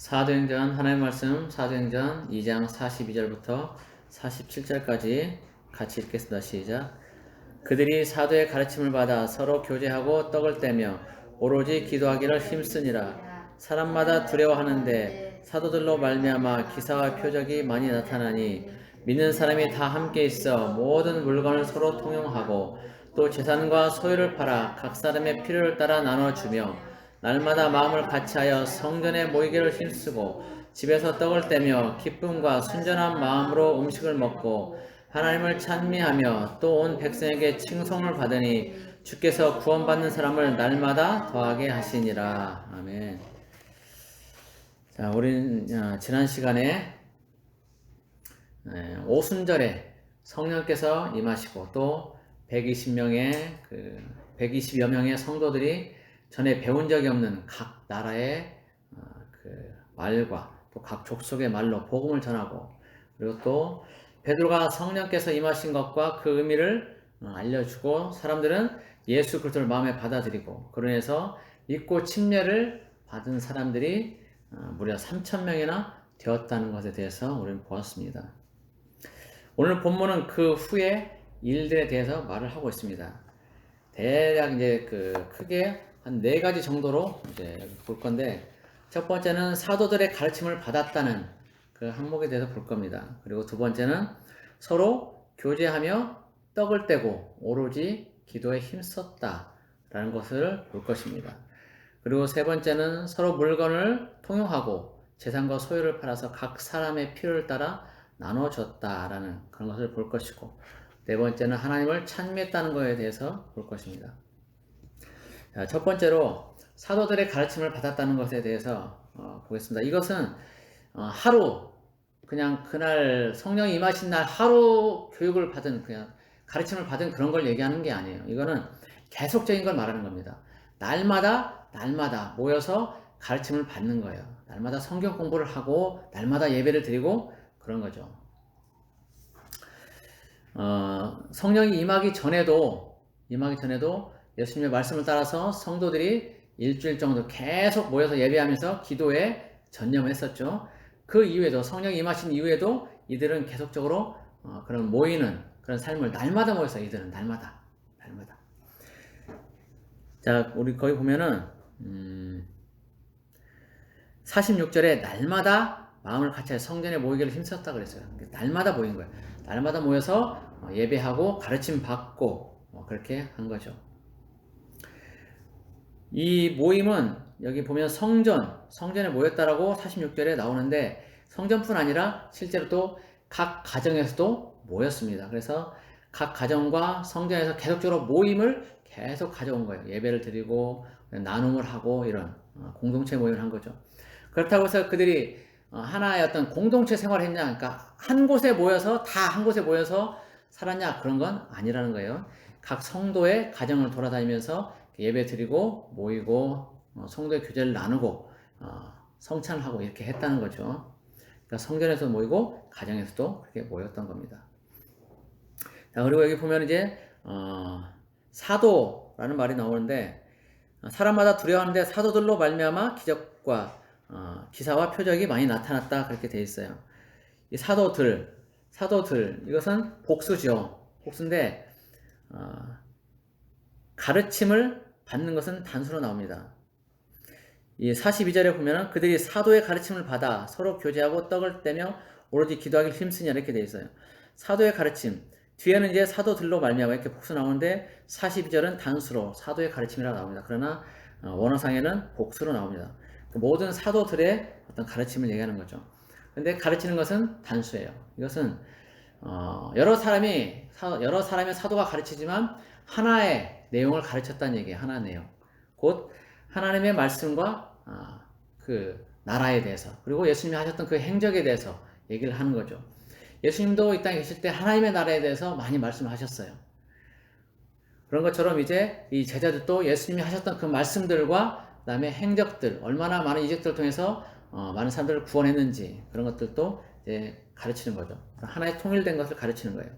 사도행전 하나님의 말씀 사도행전 2장 42절부터 47절까지 같이 읽겠습니다. 시작. 그들이 사도의 가르침을 받아 서로 교제하고 떡을 떼며 오로지 기도하기를 힘쓰니라. 사람마다 두려워하는데 사도들로 말미암아 기사와 표적이 많이 나타나니 믿는 사람이 다 함께 있어 모든 물건을 서로 통용하고 또 재산과 소유를 팔아 각 사람의 필요를 따라 나눠주며 날마다 마음을 같이하여 성전에 모이기를 힘쓰고 집에서 떡을 떼며 기쁨과 순전한 마음으로 음식을 먹고 하나님을 찬미하며 또 온 백성에게 칭송을 받으니 주께서 구원받는 사람을 날마다 더하게 하시니라. 아멘. 자, 우리는 지난 시간에 오순절에 성령께서 임하시고 또 120여 명의 성도들이 전에 배운 적이 없는 각 나라의 그 말과 또 각 족속의 말로 복음을 전하고, 그리고 또 베드로가 성령께서 임하신 것과 그 의미를 알려주고 사람들은 예수 그리스도를 마음에 받아들이고, 그러면서 믿고 침례를 받은 사람들이 무려 3,000명이나 되었다는 것에 대해서 우리는 보았습니다. 오늘 본문은 그 후의 일들에 대해서 말을 하고 있습니다. 대략 이제 크게 한 4가지 정도로 이제 볼 건데, 첫 번째는 사도들의 가르침을 받았다는 그 항목에 대해서 볼 겁니다. 그리고 두 번째는 서로 교제하며 떡을 떼고 오로지 기도에 힘썼다라는 것을 볼 것입니다. 그리고 세 번째는 서로 물건을 통용하고 재산과 소유를 팔아서 각 사람의 필요를 따라 나눠줬다라는 그런 것을 볼 것이고, 네 번째는 하나님을 찬미했다는 것에 대해서 볼 것입니다. 자, 첫 번째로 사도들의 가르침을 받았다는 것에 대해서 보겠습니다. 이것은 하루, 그냥 그날 성령이 임하신 날 하루 교육을 받은, 그냥 가르침을 받은 그런 걸 얘기하는 게 아니에요. 이거는 계속적인 걸 말하는 겁니다. 날마다 모여서 가르침을 받는 거예요. 날마다 성경 공부를 하고 날마다 예배를 드리고 그런 거죠. 성령이 임하기 전에도 예수님의 말씀을 따라서 성도들이 일주일 정도 계속 모여서 예배하면서 기도에 전념했었죠. 그 이후에도, 성령이 임하신 이후에도 이들은 계속적으로 그런 모이는 그런 삶을 날마다 모여서, 이들은 날마다. 자, 우리 거기 보면은 46절에 날마다 마음을 같이 성전에 모이기를 힘썼다 그랬어요. 날마다 모인 거예요. 날마다 모여서 예배하고 가르침 받고 그렇게 한 거죠. 이 모임은 여기 보면 성전에 모였다라고 46절에 나오는데, 성전뿐 아니라 실제로 또 각 가정에서도 모였습니다. 그래서 각 가정과 성전에서 계속적으로 모임을 계속 가져온 거예요. 예배를 드리고 나눔을 하고 이런 공동체 모임을 한 거죠. 그렇다고 해서 그들이 하나의 어떤 공동체 생활을 했냐, 그러니까 한 곳에 모여서 살았냐, 그런 건 아니라는 거예요. 각 성도의 가정을 돌아다니면서 예배 드리고 모이고 성도의 교제를 나누고 성찬을 하고 이렇게 했다는 거죠. 그러니까 성전에서 모이고 가정에서도 그렇게 모였던 겁니다. 자, 그리고 여기 보면 이제 사도라는 말이 나오는데, 사람마다 두려워하는데 사도들로 말미암아 기적과 기사와 표적이 많이 나타났다, 그렇게 되어 있어요. 이 사도들 이것은 복수죠. 복수인데 가르침을 받는 것은 단수로 나옵니다. 이 42절에 보면은 그들이 사도의 가르침을 받아 서로 교제하고 떡을 떼며 오로지 기도하기 힘쓰냐, 이렇게 되어 있어요. 사도의 가르침, 뒤에는 이제 사도들로 말미암아 이렇게 복수 나오는데 42절은 단수로 사도의 가르침이라고 나옵니다. 그러나 원어상에는 복수로 나옵니다. 모든 사도들의 어떤 가르침을 얘기하는 거죠. 근데 가르치는 것은 단수예요. 이것은 여러 사람의 사도가 가르치지만 하나의 내용을 가르쳤다는 얘기예요. 하나의 내용. 곧 하나님의 말씀과 그 나라에 대해서, 그리고 예수님이 하셨던 그 행적에 대해서 얘기를 하는 거죠. 예수님도 이 땅에 계실 때 하나님의 나라에 대해서 많이 말씀을 하셨어요. 그런 것처럼 이제 이 제자들도 예수님이 하셨던 그 말씀들과 그 다음에 행적들, 얼마나 많은 이적들을 통해서 많은 사람들을 구원했는지, 그런 것들도 이제 가르치는 거죠. 하나의 통일된 것을 가르치는 거예요.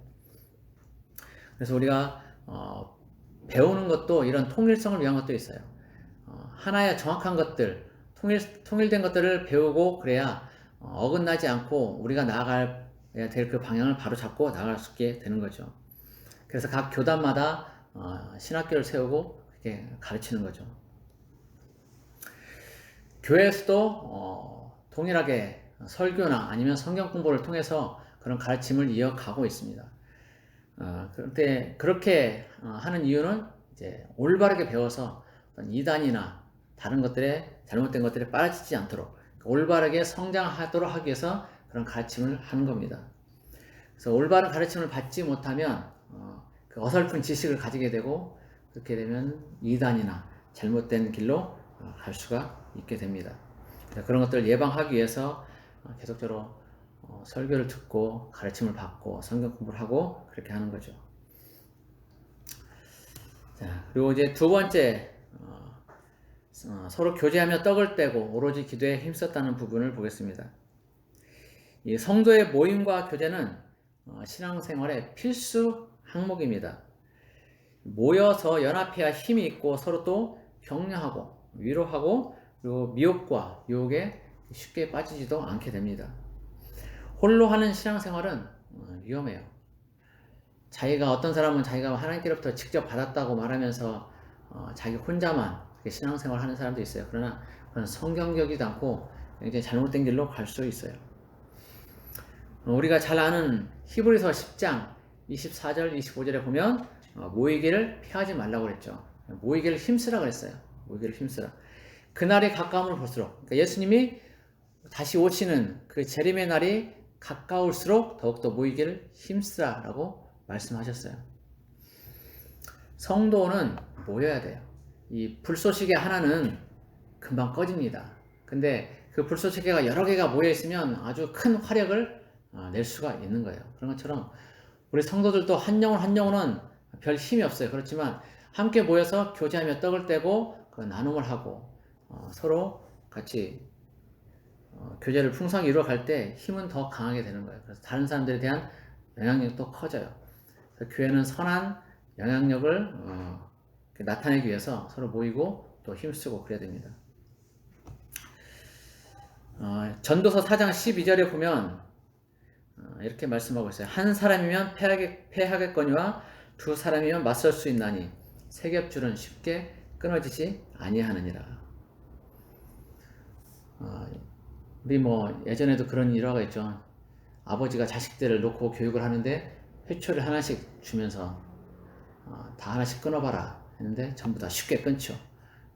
그래서 우리가 배우는 것도 이런 통일성을 위한 것도 있어요. 하나의 정확한 것들, 통일된 것들을 배우고 그래야 어긋나지 않고 우리가 나아가야 될 그 방향을 바로 잡고 나아갈 수 있게 되는 거죠. 그래서 각 교단마다 신학교를 세우고 그렇게 가르치는 거죠. 교회에서도 동일하게 설교나 아니면 성경 공부를 통해서 그런 가르침을 이어가고 있습니다. 그런데 그렇게 하는 이유는 이제 올바르게 배워서 이단이나 다른 것들에 잘못된 것들에 빠지지 않도록 올바르게 성장하도록 하기 위해서 그런 가르침을 하는 겁니다. 그래서 올바른 가르침을 받지 못하면 그 어설픈 지식을 가지게 되고 그렇게 되면 이단이나 잘못된 길로 갈 수가 있게 됩니다. 그런 것들을 예방하기 위해서 계속적으로 설교를 듣고 가르침을 받고 성경 공부를 하고 그렇게 하는 거죠. 자, 그리고 이제 두 번째 서로 교제하며 떡을 떼고 오로지 기도에 힘썼다는 부분을 보겠습니다. 이 성도의 모임과 교제는 신앙생활의 필수 항목입니다. 모여서 연합해야 힘이 있고 서로 또 격려하고 위로하고 그리고 미혹과 유혹에 쉽게 빠지지도 않게 됩니다. 홀로 하는 신앙생활은 위험해요. 어떤 사람은 자기가 하나님께로부터 직접 받았다고 말하면서 자기 혼자만 신앙생활 하는 사람도 있어요. 그러나 그건 성경적이지 않고 굉장히 잘못된 길로 갈 수 있어요. 우리가 잘 아는 히브리서 10장 24절 25절에 보면 모이기를 피하지 말라고 그랬죠. 모이기를 힘쓰라 그랬어요. 모이기를 힘쓰라. 그날이 가까움을 볼수록 그러니까 예수님이 다시 오시는 그 재림의 날이 가까울수록 더욱더 모이기를 힘쓰라라고 말씀하셨어요. 성도는 모여야 돼요. 이 불쏘시개 하나는 금방 꺼집니다. 근데 그 불쏘시개가 여러 개가 모여 있으면 아주 큰 화력을 낼 수가 있는 거예요. 그런 것처럼 우리 성도들도 한 영혼 한 영혼은 별 힘이 없어요. 그렇지만 함께 모여서 교제하며 떡을 떼고 그 나눔을 하고 서로 같이 교제를 풍성히 이루어갈 때 힘은 더 강하게 되는 거예요. 그래서 다른 사람들에 대한 영향력도 커져요. 그래서 교회는 선한 영향력을 나타내기 위해서 서로 모이고 또 힘쓰고 그래야 됩니다. 전도서 4장 12절에 보면 이렇게 말씀하고 있어요. 한 사람이면 패하겠거니와 두 사람이면 맞설 수 있나니 세 겹줄은 쉽게 끊어지지 아니하느니라. 우리 예전에도 그런 일화가 있죠. 아버지가 자식들을 놓고 교육을 하는데 회초리를 하나씩 주면서 다 하나씩 끊어봐라 했는데 전부 다 쉽게 끊죠.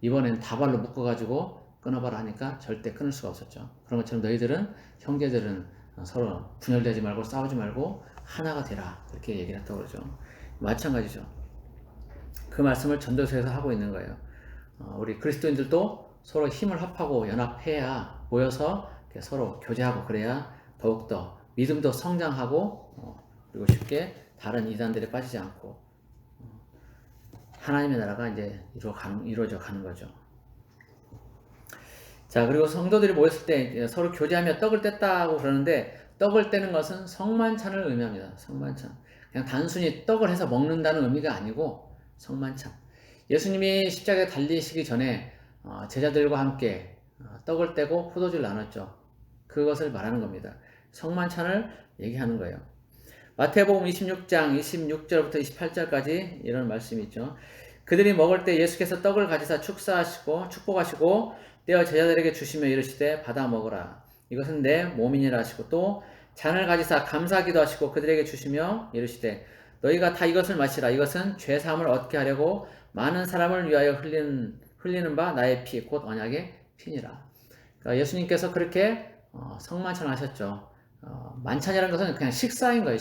이번엔 다발로 묶어가지고 끊어봐라 하니까 절대 끊을 수가 없었죠. 그런 것처럼 너희들은 형제들은 서로 분열되지 말고 싸우지 말고 하나가 되라 그렇게 얘기를 했다고 그러죠. 마찬가지죠. 그 말씀을 전도서에서 하고 있는 거예요. 우리 그리스도인들도 서로 힘을 합하고 연합해야 모여서 서로 교제하고 그래야 더욱더 믿음도 성장하고 그리고 쉽게 다른 이단들에 빠지지 않고 하나님의 나라가 이제 이루어져 가는 거죠. 자, 그리고 성도들이 모였을 때 서로 교제하며 떡을 뗐다고 그러는데 떡을 떼는 것은 성만찬을 의미합니다. 성만찬. 그냥 단순히 떡을 해서 먹는다는 의미가 아니고 성만찬. 예수님이 십자가에 달리시기 전에 제자들과 함께 떡을 떼고 포도주를 나눴죠. 그것을 말하는 겁니다. 성만찬을 얘기하는 거예요. 마태복음 26장 26절부터 28절까지 이런 말씀이 있죠. 그들이 먹을 때 예수께서 떡을 가지사 축복하시고 떼어 제자들에게 주시며 이르시되 받아 먹으라. 이것은 내 몸이니라 하시고 또 잔을 가지사 감사기도 하시고 그들에게 주시며 이르시되 너희가 다 이것을 마시라. 이것은 죄 사함을 얻게 하려고 많은 사람을 위하여 흘리는 바 나의 피 곧 언약의 피니라. 그러니까 예수님께서 그렇게 성만찬을 하셨죠. 만찬이라는 것은 그냥 식사인 거예요.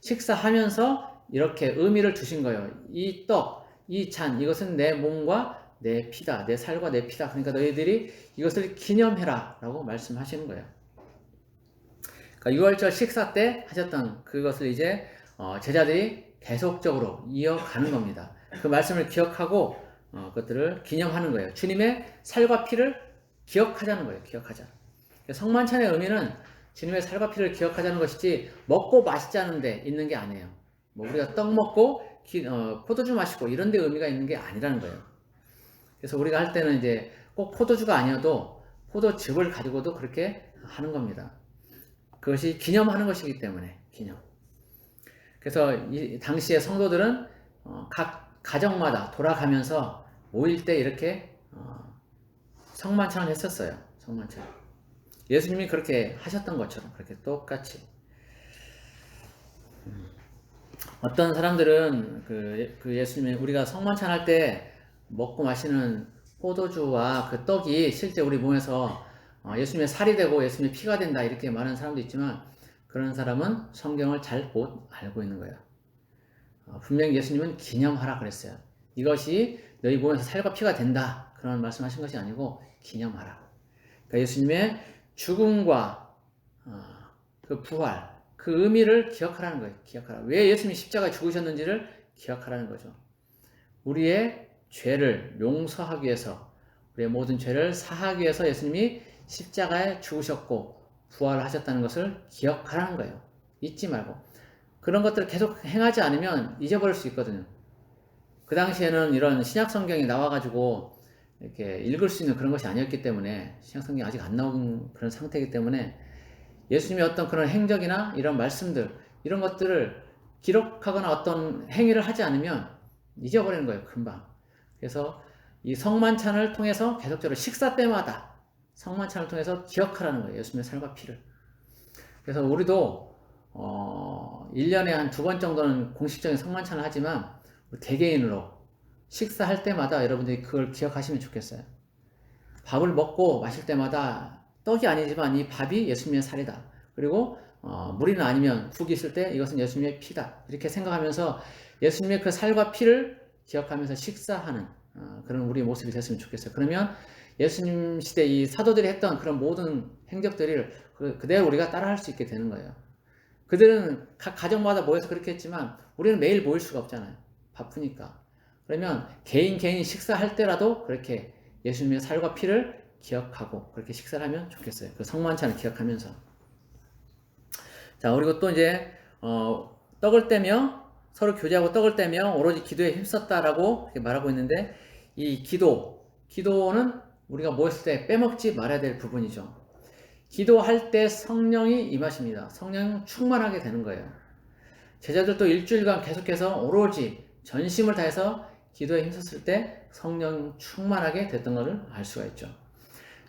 식사하면서 이렇게 의미를 주신 거예요. 이 떡, 이 잔, 이것은 내 몸과 내 피다. 내 살과 내 피다. 그러니까 너희들이 이것을 기념해라 라고 말씀하시는 거예요. 그러니까 유월절 식사 때 하셨던 그것을 이제 제자들이 계속적으로 이어가는 겁니다. 그 말씀을 기억하고 그것들을 기념하는 거예요. 주님의 살과 피를 기억하자는 거예요. 기억하자. 성만찬의 의미는 주님의 살과 피를 기억하자는 것이지 먹고 마시자는 데 있는 게 아니에요. 우리가 떡 먹고 포도주 마시고 이런 데 의미가 있는 게 아니라는 거예요. 그래서 우리가 할 때는 이제 꼭 포도주가 아니어도 포도즙을 가지고도 그렇게 하는 겁니다. 그것이 기념하는 것이기 때문에 기념. 그래서 이 당시의 성도들은 각 가정마다 돌아가면서 모일 때 이렇게 성만찬을 했었어요. 성만찬. 예수님이 그렇게 하셨던 것처럼 그렇게 똑같이. 어떤 사람들은 그 예수님이 우리가 성만찬 할 때 먹고 마시는 포도주와 그 떡이 실제 우리 몸에서 예수님의 살이 되고 예수님의 피가 된다 이렇게 말하는 사람도 있지만 그런 사람은 성경을 잘 못 알고 있는 거예요. 분명히 예수님은 기념하라 그랬어요. 이것이 너희 몸에서 살과 피가 된다 그런 말씀하신 것이 아니고 기념하라. 그러니까 예수님의 죽음과 그 부활 그 의미를 기억하라는 거예요. 기억하라. 왜 예수님이 십자가에 죽으셨는지를 기억하라는 거죠. 우리의 죄를 용서하기 위해서 우리의 모든 죄를 사하기 위해서 예수님이 십자가에 죽으셨고 부활하셨다는 것을 기억하라는 거예요. 잊지 말고. 그런 것들을 계속 행하지 않으면 잊어버릴 수 있거든요. 그 당시에는 이런 신약 성경이 나와가지고 이렇게 읽을 수 있는 그런 것이 아니었기 때문에 신약 성경이 아직 안 나온 그런 상태이기 때문에 예수님의 어떤 그런 행적이나 이런 말씀들 이런 것들을 기록하거나 어떤 행위를 하지 않으면 잊어버리는 거예요. 금방. 그래서 이 성만찬을 통해서 계속적으로 식사 때마다 성만찬을 통해서 기억하라는 거예요. 예수님의 살과 피를. 그래서 우리도 1년에 한 2번 정도는 공식적인 성만찬을 하지만 개개인으로 식사할 때마다 여러분들이 그걸 기억하시면 좋겠어요. 밥을 먹고 마실 때마다 떡이 아니지만 이 밥이 예수님의 살이다. 그리고 물이나 아니면 국이 있을 때 이것은 예수님의 피다. 이렇게 생각하면서 예수님의 그 살과 피를 기억하면서 식사하는 그런 우리의 모습이 됐으면 좋겠어요. 그러면 예수님 시대 이 사도들이 했던 그런 모든 행적들을 그대로 우리가 따라할 수 있게 되는 거예요. 그들은 각 가정마다 모여서 그렇게 했지만 우리는 매일 모일 수가 없잖아요. 바쁘니까. 그러면 개인 식사할 때라도 그렇게 예수님의 살과 피를 기억하고 그렇게 식사를 하면 좋겠어요. 그 성만찬을 기억하면서. 자, 그리고 또 이제 떡을 떼며 서로 교제하고 떡을 떼며 오로지 기도에 힘썼다라고 말하고 있는데 이 기도는 우리가 모였을 때 빼먹지 말아야 될 부분이죠. 기도할 때 성령이 임하십니다. 성령 충만하게 되는 거예요. 제자들도 일주일간 계속해서 오로지 전심을 다해서 기도에 힘썼을 때 성령 충만하게 됐던 것을 알 수가 있죠.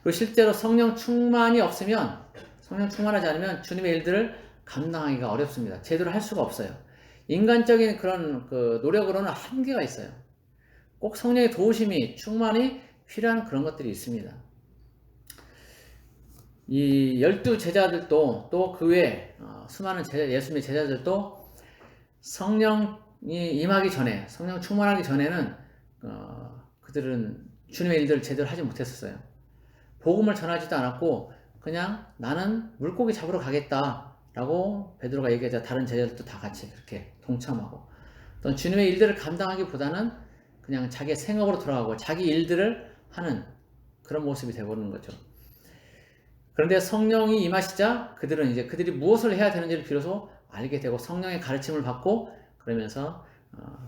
그리고 실제로 성령 충만이 없으면 성령 충만하지 않으면 주님의 일들을 감당하기가 어렵습니다. 제대로 할 수가 없어요. 인간적인 그런 노력으로는 한계가 있어요. 꼭 성령의 도우심이 충만히 필요한 그런 것들이 있습니다. 이 12 제자들도 또 그 외에 수많은 예수님의 제자들도 성령이 임하기 전에 성령 충만하기 전에는 그들은 주님의 일들을 제대로 하지 못했었어요. 복음을 전하지도 않았고 그냥 나는 물고기 잡으러 가겠다 라고 베드로가 얘기하자 다른 제자들도 다 같이 그렇게 동참하고 또 주님의 일들을 감당하기보다는 그냥 자기의 생업으로 돌아가고 자기 일들을 하는 그런 모습이 되어버리는 거죠. 그런데 성령이 임하시자 그들이 무엇을 해야 되는지를 비로소 알게 되고 성령의 가르침을 받고 그러면서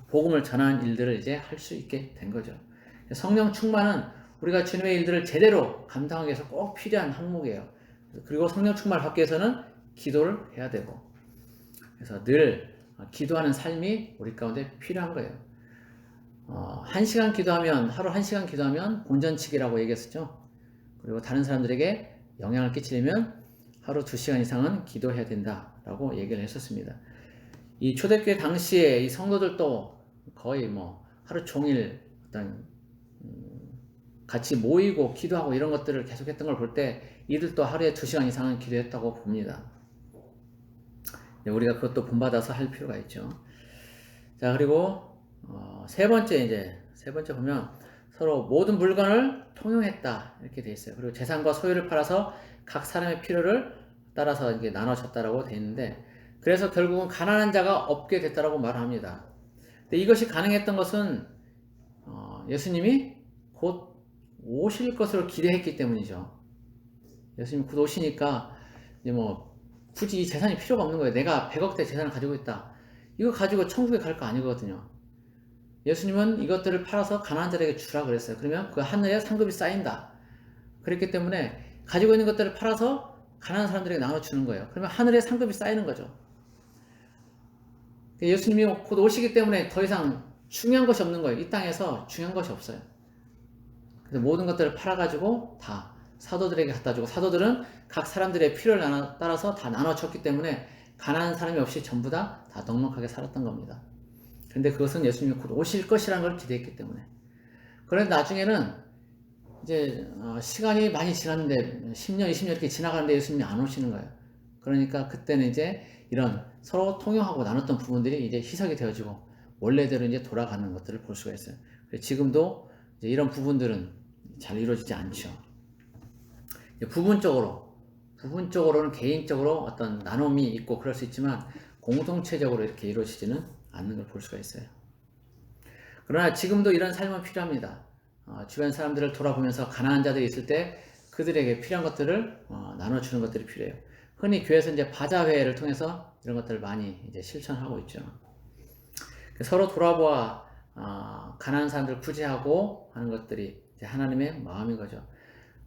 복음을 전하는 일들을 이제 할 수 있게 된 거죠. 성령 충만은 우리가 주님의 일들을 제대로 감당하기 위해서 꼭 필요한 항목이에요. 그리고 성령 충만을 받기 위해서는 기도를 해야 되고 그래서 늘 기도하는 삶이 우리 가운데 필요한 거예요. 1시간 기도하면 하루 1시간 기도하면 본전치기라고 얘기했었죠. 그리고 다른 사람들에게 영향을 끼치려면 하루 2시간 이상은 기도해야 된다라고 얘기를 했었습니다. 이 초대교회 당시에 이 성도들도 거의 하루 종일 어떤 같이 모이고 기도하고 이런 것들을 계속했던 걸 볼 때 이들도 하루에 2시간 이상은 기도했다고 봅니다. 우리가 그것도 본받아서 할 필요가 있죠. 자, 그리고 세 번째 보면 서로 모든 물건을 통용했다 이렇게 돼 있어요. 그리고 재산과 소유를 팔아서 각 사람의 필요를 따라서 이게 나눠졌다라고 돼 있는데 그래서 결국은 가난한 자가 없게 됐다라고 말합니다. 근데 이것이 가능했던 것은 예수님이 곧 오실 것으로 기대했기 때문이죠. 예수님이 곧 오시니까 이제 굳이 이 재산이 필요가 없는 거예요. 내가 100억대 재산을 가지고 있다. 이거 가지고 천국에 갈 거 아니거든요. 예수님은 이것들을 팔아서 가난한 자에게 주라 그랬어요. 그러면 그 하늘에 상급이 쌓인다. 그렇기 때문에 가지고 있는 것들을 팔아서 가난한 사람들에게 나눠주는 거예요. 그러면 하늘에 상급이 쌓이는 거죠. 예수님이 곧 오시기 때문에 더 이상 중요한 것이 없는 거예요. 이 땅에서 중요한 것이 없어요. 그래서 모든 것들을 팔아가지고 다 사도들에게 갖다 주고, 사도들은 각 사람들의 필요를 따라서 다 나눠줬기 때문에 가난한 사람이 없이 전부 다 넉넉하게 살았던 겁니다. 그런데 그것은 예수님이 곧 오실 것이라는 걸 기대했기 때문에. 그런데 나중에는 이제 시간이 많이 지났는데 10년, 20년 이렇게 지나가는데 예수님이 안 오시는 거예요. 그러니까 그때는 이제 이런 서로 통용하고 나눴던 부분들이 이제 희석이 되어지고 원래대로 이제 돌아가는 것들을 볼 수가 있어요. 지금도 이제 이런 부분들은 잘 이루어지지 않죠. 부분적으로는 개인적으로 어떤 나눔이 있고 그럴 수 있지만 공동체적으로 이렇게 이루어지지는 않는 걸 볼 수가 있어요. 그러나 지금도 이런 삶은 필요합니다. 주변 사람들을 돌아보면서 가난한 자들이 있을 때 그들에게 필요한 것들을 나눠주는 것들이 필요해요. 흔히 교회에서 이제 바자회를 통해서 이런 것들을 많이 이제 실천하고 있죠. 서로 돌아보아 가난한 사람들을 구제하고 하는 것들이 이제 하나님의 마음인 거죠.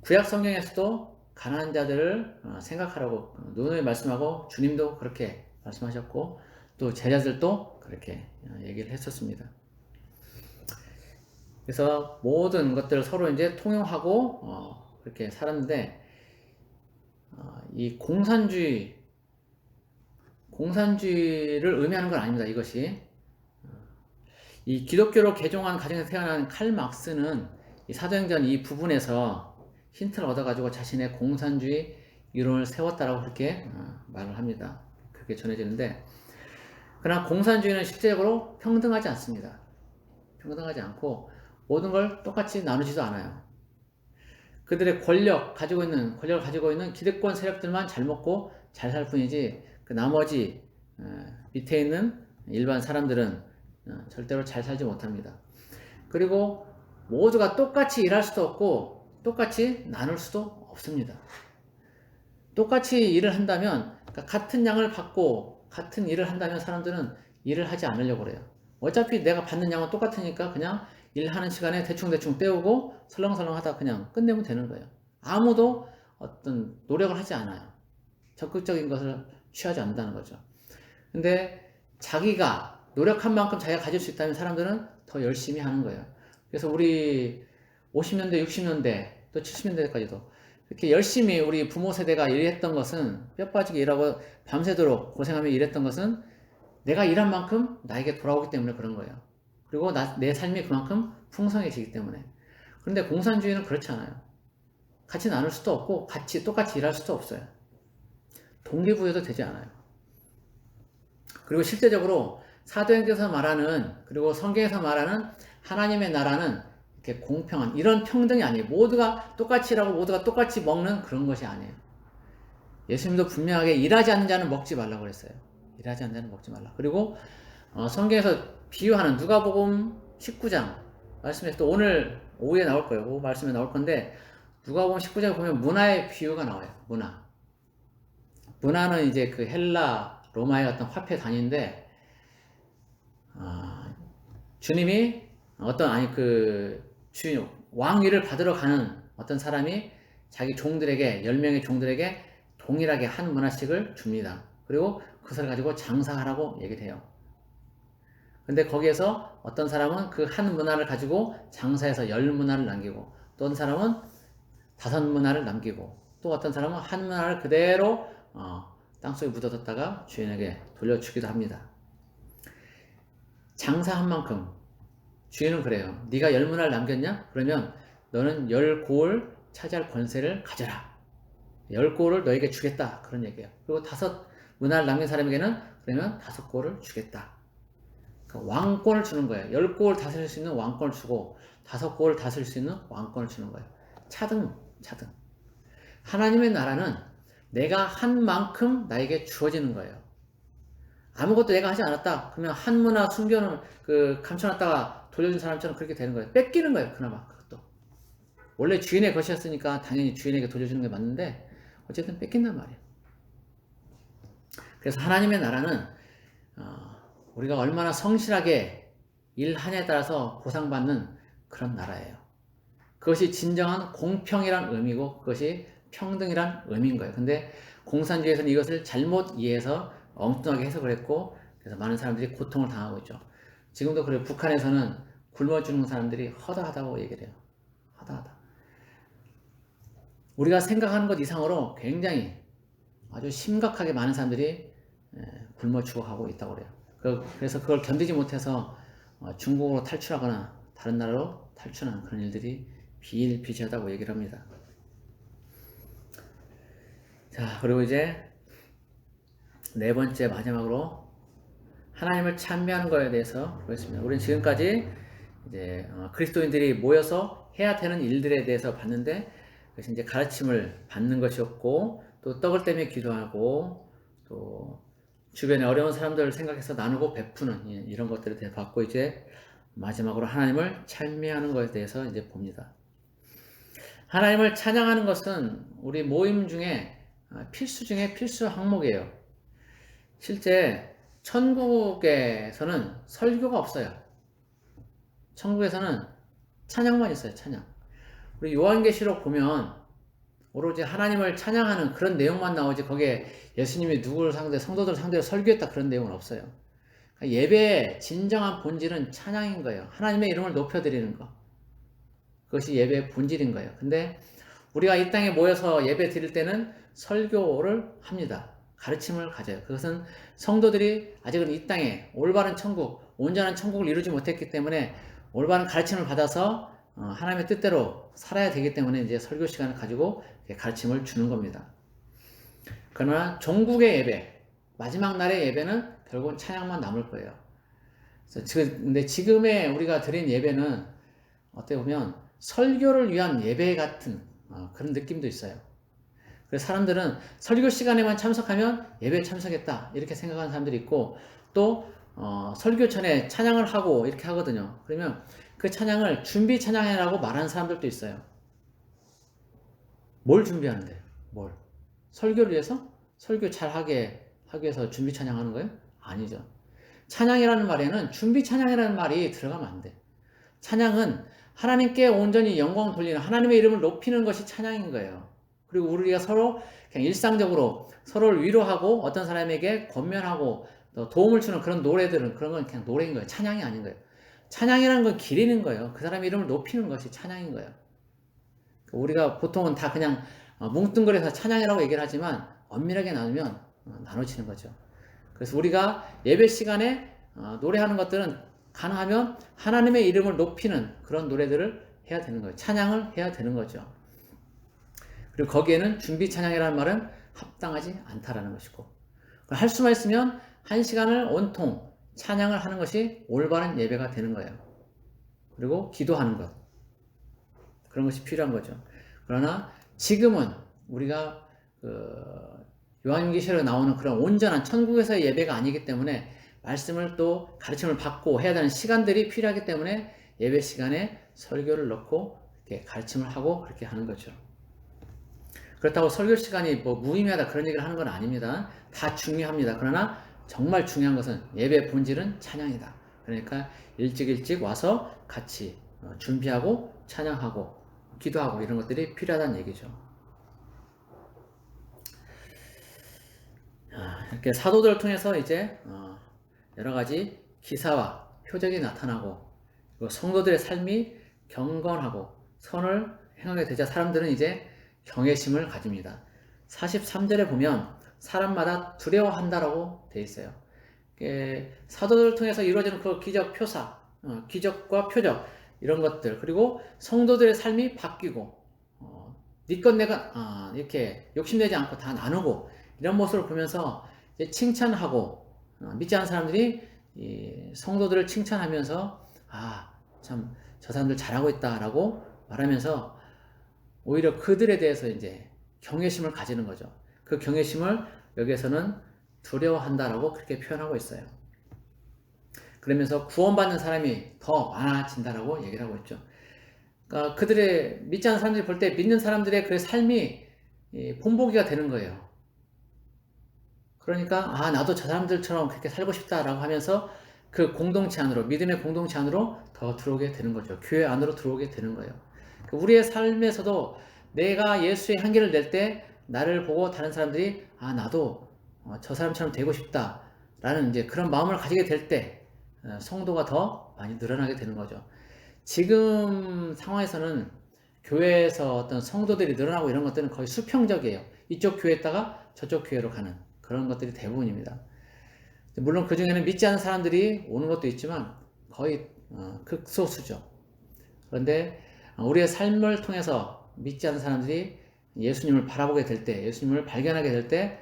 구약 성경에서도 가난한 자들을 생각하라고 누누이 말씀하고 주님도 그렇게 말씀하셨고 또 제자들도 그렇게 얘기를 했었습니다. 그래서 모든 것들을 서로 이제 통용하고 그렇게 살았는데 이 공산주의를 의미하는 건 아닙니다. 이것이 이 기독교로 개종한 가정에서 태어난 칼 막스는 이 사도행전 이 부분에서 힌트를 얻어가지고 자신의 공산주의 이론을 세웠다라고 그렇게 말을 합니다. 그렇게 전해지는데, 그러나 공산주의는 실제적으로 평등하지 않습니다. 평등하지 않고 모든 걸 똑같이 나누지도 않아요. 그들의 권력을 가지고 있는 기득권 세력들만 잘 먹고 잘 살 뿐이지 그 나머지 밑에 있는 일반 사람들은 절대로 잘 살지 못합니다. 그리고 모두가 똑같이 일할 수도 없고 똑같이 나눌 수도 없습니다. 똑같이 일을 한다면, 그러니까 같은 양을 받고 같은 일을 한다면 사람들은 일을 하지 않으려고 그래요. 어차피 내가 받는 양은 똑같으니까 그냥 일하는 시간에 대충대충 때우고 설렁설렁 하다 그냥 끝내면 되는 거예요. 아무도 어떤 노력을 하지 않아요. 적극적인 것을 취하지 않는다는 거죠. 근데 자기가 노력한 만큼 자기가 가질 수 있다면 사람들은 더 열심히 하는 거예요. 그래서 우리 50년대, 60년대, 또 70년대까지도 이렇게 열심히 우리 부모 세대가 일했던 것은, 뼈 빠지게 일하고 밤새도록 고생하며 일했던 것은 내가 일한 만큼 나에게 돌아오기 때문에 그런 거예요. 그리고 내 삶이 그만큼 풍성해지기 때문에. 그런데 공산주의는 그렇지 않아요. 같이 나눌 수도 없고 똑같이 일할 수도 없어요. 동기부여도 되지 않아요. 그리고 실제적으로 사도행전에서 말하는, 그리고 성경에서 말하는 하나님의 나라는 이렇게 공평한 이런 평등이 아니에요. 모두가 똑같이 일하고 모두가 똑같이 먹는 그런 것이 아니에요. 예수님도 분명하게 일하지 않는 자는 먹지 말라고 그랬어요. 일하지 않는 자는 먹지 말라. 그리고 성경에서 비유하는 누가복음 19장 말씀에서 또 오늘 오후에 나올 거예요. 오후 말씀에 나올 건데 누가복음 19장에 보면 문화의 비유가 나와요. 문화는 이제 그 헬라 로마의 어떤 화폐 단위인데 주님이 왕위를 받으러 가는 어떤 사람이 자기 종들에게 10명의 종들에게 동일하게 한 문화씩을 줍니다. 그리고 그것을 가지고 장사하라고 얘기를 해요. 근데 거기에서 어떤 사람은 그 한 문화를 가지고 장사해서 10문화를 남기고, 또 어떤 사람은 5문화를 남기고, 또 어떤 사람은 한 문화를 그대로 땅속에 묻어뒀다가 주인에게 돌려주기도 합니다. 장사한 만큼 주인은 그래요. 네가 10문화를 남겼냐? 그러면 너는 10고을 차지할 권세를 가져라. 10고을을 너에게 주겠다. 그런 얘기예요. 그리고 5문화를 남긴 사람에게는 그러면 5고을을 주겠다. 그러니까 왕권을 주는 거예요. 10고을 다스릴 수 있는 왕권을 주고 5고을 다스릴 수 있는 왕권을 주는 거예요. 차등. 하나님의 나라는 내가 한 만큼 나에게 주어지는 거예요. 아무것도 내가 하지 않았다. 그러면 한 문화 감춰놨다가 돌려준 사람처럼 그렇게 되는 거예요. 뺏기는 거예요. 그나마 그것도. 원래 주인의 것이었으니까 당연히 주인에게 돌려주는 게 맞는데 어쨌든 뺏긴단 말이에요. 그래서 하나님의 나라는 우리가 얼마나 성실하게 일하냐에 따라서 보상받는 그런 나라예요. 그것이 진정한 공평이란 의미고 그것이 평등이란 의미인 거예요. 근데 공산주의에서는 이것을 잘못 이해해서 엉뚱하게 해석을 했고 그래서 많은 사람들이 고통을 당하고 있죠. 지금도 그래요. 북한에서는 굶어 죽는 사람들이 허다하다고 얘기를 해요. 허다하다. 우리가 생각하는 것 이상으로 굉장히 아주 심각하게 많은 사람들이 굶어 죽어가고 있다고 그래요. 그래서 그걸 견디지 못해서 중국으로 탈출하거나 다른 나라로 탈출하는 그런 일들이 비일비재하다고 얘기를 합니다. 자, 그리고 이제 네 번째 마지막으로 하나님을 찬미하는 것에 대해서 보겠습니다. 우리는 지금까지 이제 그리스도인들이 모여서 해야 되는 일들에 대해서 봤는데 그것이 이제 가르침을 받는 것이었고 또 떡을 떼며 기도하고 또 주변에 어려운 사람들을 생각해서 나누고 베푸는 이런 것들에 대해 봤고 이제 마지막으로 하나님을 찬미하는 것에 대해서 이제 봅니다. 하나님을 찬양하는 것은 우리 모임 중에 필수 중에 필수 항목이에요. 실제 천국에서는 설교가 없어요. 천국에서는 찬양만 있어요. 찬양. 우리 요한계시록 보면 오로지 하나님을 찬양하는 그런 내용만 나오지 거기에 예수님이 누구를 상대 성도들 상대로 설교했다 그런 내용은 없어요. 그러니까 예배의 진정한 본질은 찬양인 거예요. 하나님의 이름을 높여드리는 거. 그것이 예배의 본질인 거예요. 근데 우리가 이 땅에 모여서 예배 드릴 때는 설교를 합니다. 가르침을 가져요. 그것은 성도들이 아직은 이 땅에 올바른 천국, 온전한 천국을 이루지 못했기 때문에 올바른 가르침을 받아서 하나님의 뜻대로 살아야 되기 때문에 이제 설교 시간을 가지고 가르침을 주는 겁니다. 그러나 종국의 예배, 마지막 날의 예배는 결국은 찬양만 남을 거예요. 근데 지금의 우리가 드린 예배는 어떻게 보면 설교를 위한 예배 같은 그런 느낌도 있어요. 그래서 사람들은 설교 시간에만 참석하면 예배에 참석했다 이렇게 생각하는 사람들이 있고 또 설교 전에 찬양을 하고 이렇게 하거든요. 그러면 그 찬양을 준비 찬양이라고 말하는 사람들도 있어요. 뭘 준비하는데? 뭘? 설교를 위해서? 설교 잘하게 하기 위해서 준비 찬양하는 거예요? 아니죠. 찬양이라는 말에는 준비 찬양이라는 말이 들어가면 안 돼. 찬양은 하나님께 온전히 영광 돌리는 하나님의 이름을 높이는 것이 찬양인 거예요. 그리고 우리가 서로 그냥 일상적으로 서로를 위로하고 어떤 사람에게 권면하고 또 도움을 주는 그런 노래들은 그런 건 그냥 노래인 거예요. 찬양이 아닌 거예요. 찬양이라는 건 기리는 거예요. 그 사람의 이름을 높이는 것이 찬양인 거예요. 우리가 보통은 다 그냥 뭉뚱그려서 찬양이라고 얘기를 하지만 엄밀하게 나누면 나눠지는 거죠. 그래서 우리가 예배 시간에 노래하는 것들은 가능하면 하나님의 이름을 높이는 그런 노래들을 해야 되는 거예요. 찬양을 해야 되는 거죠. 그리고 거기에는 준비 찬양이라는 말은 합당하지 않다라는 것이고 할 수만 있으면 한 시간을 온통 찬양을 하는 것이 올바른 예배가 되는 거예요. 그리고 기도하는 것 그런 것이 필요한 거죠. 그러나 지금은 우리가 요한계시록에 나오는 그런 온전한 천국에서의 예배가 아니기 때문에 말씀을 또 가르침을 받고 해야 되는 시간들이 필요하기 때문에 예배 시간에 설교를 넣고 이렇게 가르침을 하고 그렇게 하는 거죠. 그렇다고 설교 시간이 뭐 무의미하다 그런 얘기를 하는 건 아닙니다. 다 중요합니다. 그러나 정말 중요한 것은 예배의 본질은 찬양이다. 그러니까 일찍 와서 같이 준비하고 찬양하고 기도하고 이런 것들이 필요하다는 얘기죠. 이렇게 사도들을 통해서 이제 여러 가지 기사와 표적이 나타나고 그리고 성도들의 삶이 경건하고 선을 행하게 되자 사람들은 이제 경외심을 가집니다. 43절에 보면 사람마다 두려워한다라고 되어 있어요. 사도들을 통해서 이루어지는 그 기적 표사, 기적과 표적 이런 것들 그리고 성도들의 삶이 바뀌고 니것 내가 이렇게 욕심내지 않고 다 나누고 이런 모습을 보면서 이제 칭찬하고 믿지 않는 사람들이 이 성도들을 칭찬하면서 참 저 사람들 잘하고 있다라고 말하면서 오히려 그들에 대해서 이제 경외심을 가지는 거죠. 그 경외심을 여기에서는 두려워한다라고 그렇게 표현하고 있어요. 그러면서 구원받는 사람이 더 많아진다라고 얘기를 하고 있죠. 그러니까 그들의 믿지 않는 사람들이 볼 때 믿는 사람들의 그 삶이 본보기가 되는 거예요. 그러니까 나도 저 사람들처럼 그렇게 살고 싶다라고 하면서 그 공동체 안으로 믿음의 공동체 안으로 더 들어오게 되는 거죠. 교회 안으로 들어오게 되는 거예요. 우리의 삶에서도 내가 예수의 향기를 낼 때 나를 보고 다른 사람들이 나도 저 사람처럼 되고 싶다라는 이제 그런 마음을 가지게 될 때 성도가 더 많이 늘어나게 되는 거죠. 지금 상황에서는 교회에서 어떤 성도들이 늘어나고 이런 것들은 거의 수평적이에요. 이쪽 교회에다가 저쪽 교회로 가는 그런 것들이 대부분입니다. 물론 그 중에는 믿지 않는 사람들이 오는 것도 있지만 거의 극소수죠. 그런데 우리의 삶을 통해서 믿지 않는 사람들이 예수님을 바라보게 될 때, 예수님을 발견하게 될 때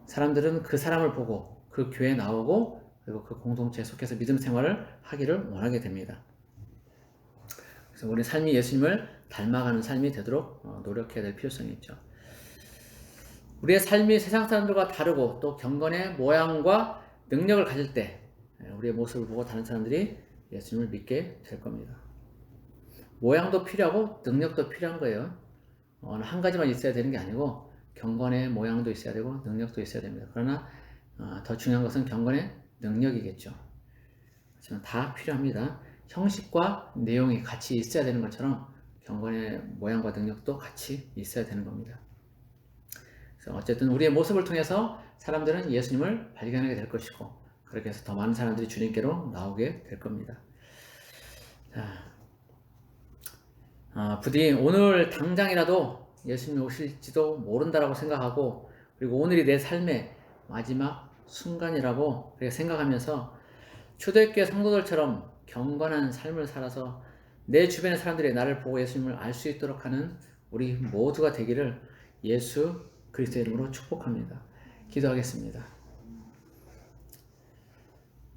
사람들은 그 사람을 보고 그 교회에 나오고 그리고 그 공동체에 속해서 믿음 생활을 하기를 원하게 됩니다. 그래서 우리 삶이 예수님을 닮아가는 삶이 되도록 노력해야 될 필요성이 있죠. 우리의 삶이 세상 사람들과 다르고 또 경건의 모양과 능력을 가질 때 우리의 모습을 보고 다른 사람들이 예수님을 믿게 될 겁니다. 모양도 필요하고 능력도 필요한 거예요. 어느 한 가지만 있어야 되는 게 아니고 경건의 모양도 있어야 되고 능력도 있어야 됩니다. 그러나 더 중요한 것은 경건의 능력이겠죠. 하지만 다 필요합니다. 형식과 내용이 같이 있어야 되는 것처럼 경건의 모양과 능력도 같이 있어야 되는 겁니다. 그래서 어쨌든 우리의 모습을 통해서 사람들은 예수님을 발견하게 될 것이고 그렇게 해서 더 많은 사람들이 주님께로 나오게 될 겁니다. 부디 오늘 당장이라도 예수님이 오실지도 모른다라고 생각하고 그리고 오늘이 내 삶의 마지막 순간이라고 그렇게 생각하면서 초대교회 성도들처럼 경건한 삶을 살아서 내 주변의 사람들이 나를 보고 예수님을 알 수 있도록 하는 우리 모두가 되기를 예수 그리스도의 이름으로 축복합니다. 기도하겠습니다.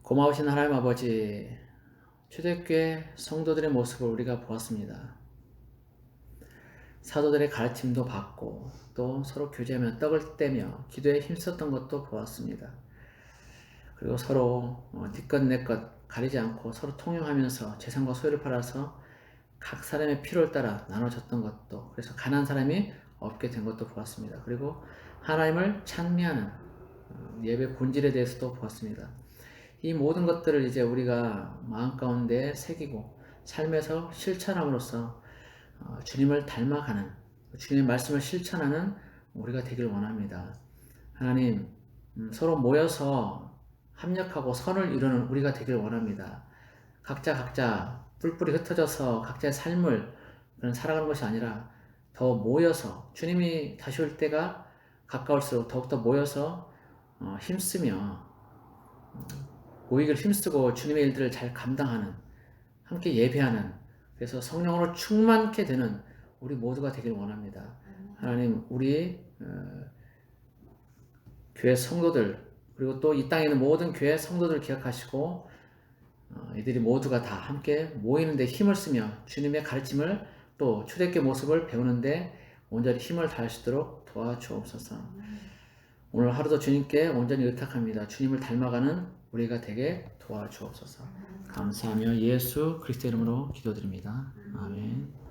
고마우신 하나님 아버지, 초대교회 성도들의 모습을 우리가 보았습니다. 사도들의 가르침도 받고 또 서로 교제하며 떡을 떼며 기도에 힘썼던 것도 보았습니다. 그리고 서로 네것 내것 가리지 않고 서로 통용하면서 재산과 소유를 팔아서 각 사람의 필요를 따라 나눠줬던 것도, 그래서 가난한 사람이 없게 된 것도 보았습니다. 그리고 하나님을 찬미하는 예배 본질에 대해서도 보았습니다. 이 모든 것들을 이제 우리가 마음 가운데 새기고 삶에서 실천함으로써 주님을 닮아가는, 주님의 말씀을 실천하는 우리가 되길 원합니다. 하나님, 서로 모여서 합력하고 선을 이루는 우리가 되길 원합니다. 각자 뿔뿔이 흩어져서 각자의 삶을 살아가는 것이 아니라 더 모여서 주님이 다시 올 때가 가까울수록 더욱더 모여서 힘쓰며 모이기를 힘쓰고 주님의 일들을 잘 감당하는, 함께 예배하는, 그래서 성령으로 충만케 되는 우리 모두가 되길 원합니다. 하나님, 우리 교회 성도들 그리고 또 이 땅에 있는 모든 교회 성도들 기억하시고 이들이 모두가 다 함께 모이는데 힘을 쓰며 주님의 가르침을 또 초대교회 모습을 배우는데 온전히 힘을 다할 수 있도록 도와주옵소서. 오늘 하루도 주님께 온전히 의탁합니다. 주님을 닮아가는 우리가 되게 도와주옵소서. 감사하며 예수 그리스도 이름으로 기도드립니다. 아멘.